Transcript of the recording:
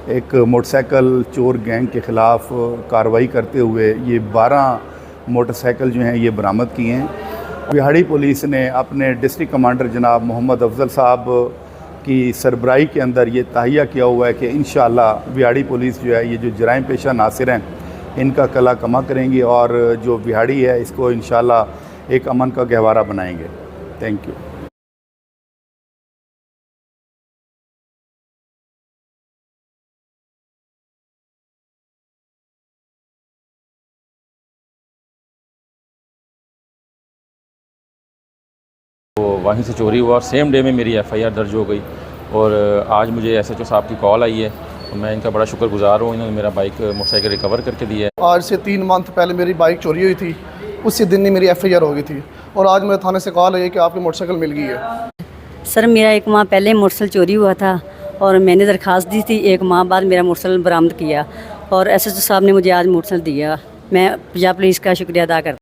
एक मोटरसाइकिल चोर गैंग के ख़िलाफ़ कार्रवाई करते हुए ये 12 मोटरसाइकिल जो हैं ये बरामद किए हैं। बिहाड़ी पुलिस ने अपने डिस्ट्रिक्ट कमांडर जनाब मोहम्मद अफजल साहब की सरबराही के अंदर ये तहैया किया हुआ है कि इंशाअल्लाह बिहाड़ी पुलिस जो है ये जो जराइम पेशा नासिर हैं इनका कला कमा करेंगी और जो बिहाड़ी है इसको इंशाअल्लाह एक अमन का गहवारा बनाएंगे। Thank you. तो वहीं से चोरी हुआ और सेम डे में मेरी एफआईआर दर्ज हो गई और आज मुझे एसएचओ साहब की कॉल आई है तो मैं इनका बड़ा शुक्रगुजार हूँ। इन्होंने मेरा बाइक मोटरसाइकिल रिकवर करके दिया है। आज से 3 मंथ पहले मेरी बाइक चोरी हुई थी, उसी दिन ही मेरी एफआईआर हो गई थी और आज मेरे थाने से कॉल आई है कि आपकी मोटरसाइकिल मिल गई है। सर मेरा 1 माह पहले मोटरसाइकिल चोरी हुआ था और मैंने दरख्वास्त दी थी। 1 माह बाद मेरा मोटरसाइकिल बरामद किया और एसएचओ साहब ने मुझे आज मोटरसाइकिल दिया। मैं पंजाब पुलिस का शुक्रिया अदा करता हूँ।